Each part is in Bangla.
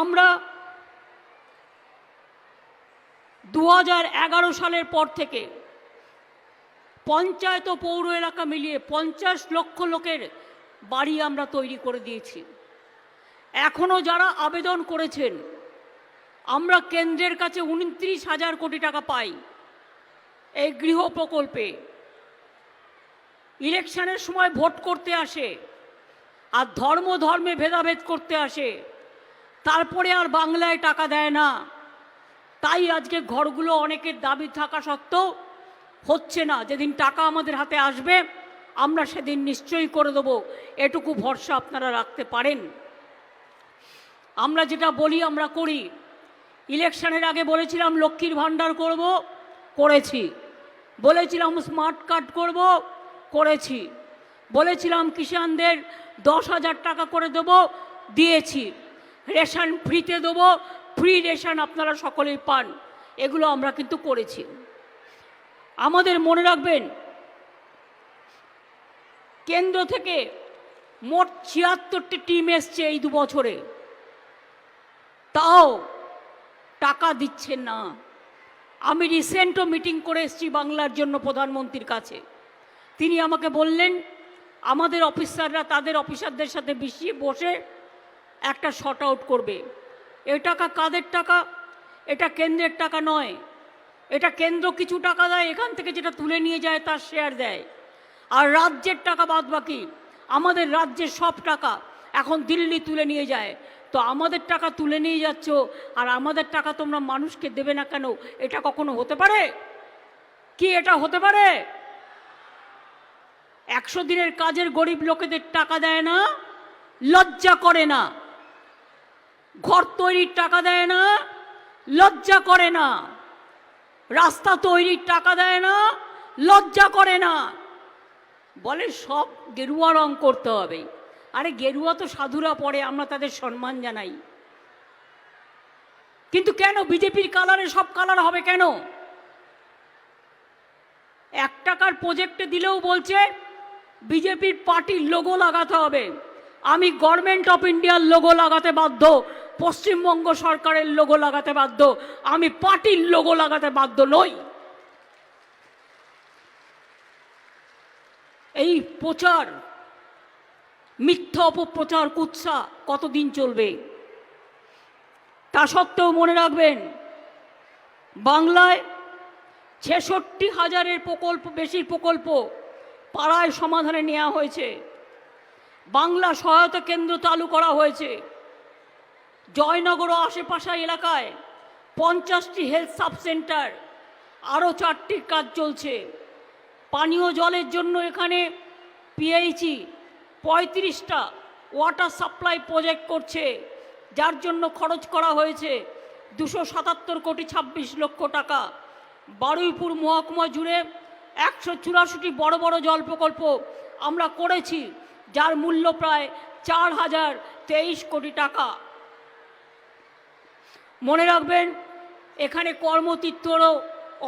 আমরা 2011 সালের পর থেকে পঞ্চায়েত ও পৌর এলাকা মিলিয়ে 50 লক্ষ লোকের বাড়ি আমরা তৈরি করে দিয়েছি। এখনও যারা আবেদন করেছেন, আমরা কেন্দ্রের কাছে 29,000 কোটি টাকা পাই এই গৃহ প্রকল্পে। ইলেকশনের সময় ভোট করতে আসে আর ধর্মে ভেদাভেদ করতে আসে, তারপরে আর বাংলায় টাকা দেয় না। তাই আজকে ঘরগুলো অনেকের দাবি থাকা সত্ত্বেও হচ্ছে না। যেদিন টাকা আমাদের হাতে আসবে আমরা সেদিন নিশ্চয়ই করে দেব, এটুকু ভরসা আপনারা রাখতে পারেন। আমরা যেটা বলি আমরা করি। ইলেকশনের আগে বলেছিলাম লক্ষ্মীর ভাণ্ডার করব, করেছি। বলেছিলাম স্মার্ট কার্ড করব, করেছি। বলেছিলাম কিষাণদের 10,000 টাকা করে দেব, দিয়েছি। রেশন ফ্রিতে দেব, ফ্রি রেশন আপনারা সকলেই পান, এগুলো আমরা কিন্তু করেছি। আমাদের মনে রাখবেন, কেন্দ্র থেকে মোট 76টি টিম এসছে এই 2 বছরে, তাও টাকা দিচ্ছেন না। আমি রিসেন্টও মিটিং করে এসেছি বাংলার জন্য প্রধানমন্ত্রীর কাছে। তিনি আমাকে বললেন আমাদের অফিসাররা তাদের অফিসারদের সাথে মিশিয়ে বসে একটা শর্ট আউট করবে। এ টাকা কাদের টাকা? এটা কেন্দ্রের টাকা নয়। এটা কেন্দ্র কিছু টাকা দেয়, এখান থেকে যেটা তুলে নিয়ে যায় তার শেয়ার দেয়, আর রাজ্যের টাকা বাদ বাকি। আমাদের রাজ্যের সব টাকা এখন দিল্লি তুলে নিয়ে যায়। তো আমাদের টাকা তুলে নিয়ে যাচ্ছ আর আমাদের টাকা তোমরা মানুষকে দেবে না কেন? এটা কখনো হতে পারে কি? এটা হতে পারে? 100 দিনের কাজের গরিব লোকেদের টাকা দেয় না, লজ্জা করে না। ঘর তৈরির টাকা দেয় না, লজ্জা করে না। রাস্তা তৈরির টাকা দেয় না, লজ্জা করে না। বলে সব গেরুয়া রং করতে হবে। আরে গেরুয়া তো সাধুরা পড়ে, আমরা তাদের সম্মান জানাই। কিন্তু কেন বিজেপির কালারে সব কালার হবে কেন? 1 টাকার প্রজেক্টে দিলেও বলছে বিজেপির পার্টির লোগো লাগাতে হবে। আমি গভর্নমেন্ট অফ ইন্ডিয়ার লোগো লাগাতে বাধ্য, পশ্চিমবঙ্গ সরকারের লোগো লাগাতে বাধ্য, আমি পার্টির লোগো লাগাতে বাধ্য নই। এই প্রচার, মিথ্যা অপপ্রচার, কুৎসা কতদিন চলবে? তা সত্ত্বেও মনে রাখবেন, বাংলায় 66,000-এর বেশি প্রকল্প পাড়ায় সমাধানে নেওয়া হয়েছে। বাংলা সহায়তা কেন্দ্র চালু করা হয়েছে। জয়নগর ও আশেপাশে এলাকায় 50টি হেলথ সাব সেন্টার, আরও 4টির কাজ চলছে। পানীয় জলের জন্য এখানে পিএইচই 35টা ওয়াটার সাপ্লাই প্রজেক্ট করছে, যার জন্য খরচ করা হয়েছে 277 কোটি 26 লক্ষ টাকা। বারুইপুর মহকুমা জুড়ে 184টি বড় বড় জল প্রকল্প আমরা করেছি, যার মূল্য প্রায় 4,023 কোটি টাকা। মনে রাখবেন, এখানে কর্মতীর্থরও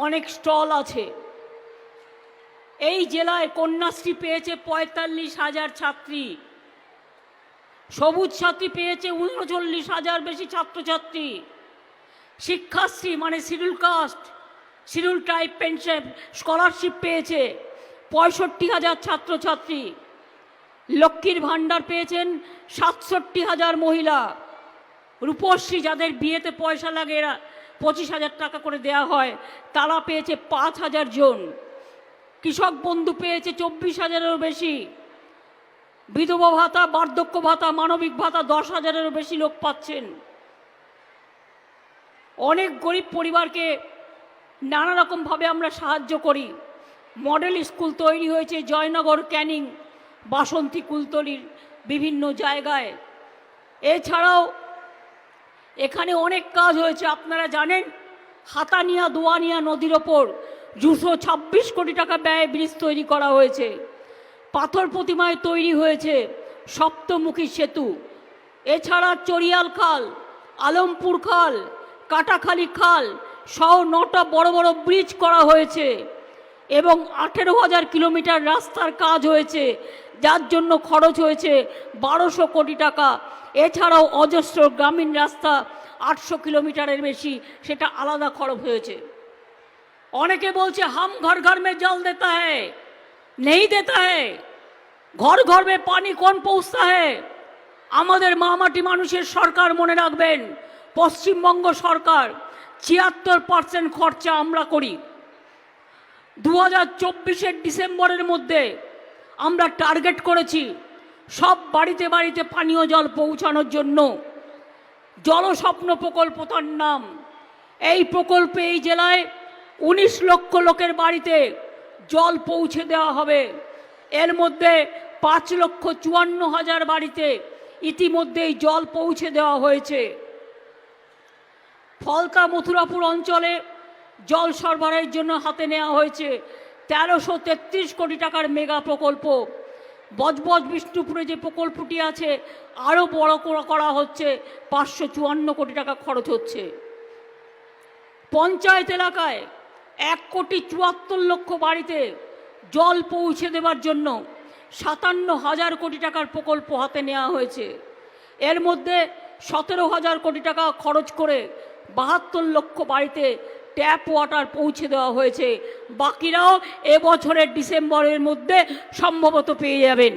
অনেক স্টল আছে। এই জেলায় কন্যাশ্রী পেয়েছে 45,000 ছাত্রী, সবুজ সাথী পেয়েছে 39,000 বেশি ছাত্রছাত্রী, শিক্ষাশ্রী মানে schedule caste schedule tribe pension scholarship পেয়েছে 65,000 ছাত্রছাত্রী, লক্ষ্মীর ভাণ্ডার পেয়েছেন 67,000 মহিলা, রূপশ্রী যাদের বিয়েতে পয়সা লাগে এরা 25,000 টাকা করে দেয়া হয়, তারা পেয়েছে 5,000 জন, কৃষক বন্ধু পেয়েছে 24,000-এরও বেশি, বিধবা ভাতা, বার্ধক্য ভাতা, মানবিক ভাতা 10,000-এরও বেশি লোক পাচ্ছেন। অনেক গরিব পরিবারকে নানা রকমভাবে আমরা সাহায্য করি। মডেল স্কুল তৈরি হয়েছে জয়নগর, ক্যানিং, বাসন্তী, কুলতলির বিভিন্ন জায়গায়। এছাড়াও এখানে অনেক কাজ হয়েছে। আপনারা জানেন, হাতানিয়া দোয়ানিয়া নদীর ওপর 226 কোটি টাকা ব্যয়ে ব্রিজ তৈরি করা হয়েছে। পাথর প্রতিমায় তৈরি হয়েছে সপ্তমুখী সেতু। এছাড়া চরিয়াল খাল, আলমপুর খাল, কাটাখালী খাল সহ 9টা বড় বড় ব্রিজ করা হয়েছে এবং 18,000 কিলোমিটার রাস্তার কাজ হয়েছে, যার জন্য খরচ হয়েছে 1200 কোটি টাকা। এছাড়াও অজস্র গ্রামীণ রাস্তা 800 কিলোমিটারের বেশি, সেটা আলাদা খরচ হয়েছে। অনেকে বলছে হাম ঘর ঘর মে জল দেতা হ্যায়, নেই দেতা হ্যায়, ঘর ঘর মে পানি কোন পৌঁছতা হ্যায়। আমাদের মামাটি মানুষের সরকার, মনে রাখবেন, পশ্চিমবঙ্গ সরকার 76% খরচা আমরা করি। 2024-এর ডিসেম্বরের মধ্যে আমরা টার্গেট করেছি সব বাড়িতে বাড়িতে পানীয় জল পৌঁছানোর জন্য। জলস্বপ্ন প্রকল্প তার নাম। এই প্রকল্পে এই জেলায় 19 লক্ষ লোকের বাড়িতে জল পৌঁছে দেওয়া হবে। এর মধ্যে 5,54,000 বাড়িতে ইতিমধ্যেই জল পৌঁছে দেওয়া হয়েছে। ফলতা মথুরাপুর অঞ্চলে জল সরবরাহের জন্য হাতে নেওয়া হয়েছে 1333 কোটি টাকার মেগা প্রকল্প। বজবজ বিষ্ণুপুরে যে প্রকল্পটি আছে আরও বড় করা হচ্ছে, 554 কোটি টাকা খরচ হচ্ছে। পঞ্চায়েত এলাকায় 1,74,00,000 বাড়িতে জল পৌঁছে দেওয়ার জন্য 57,000 কোটি টাকার প্রকল্প হাতে নেওয়া হয়েছে। এর মধ্যে 17,000 কোটি টাকা খরচ করে 72 লক্ষ বাড়িতে ট্যাপ ওয়াটার পৌঁছে দেওয়া হয়েছে। বাকিরাও এবছরের ডিসেম্বরের মধ্যে সম্ভবত পেয়ে যাবেন।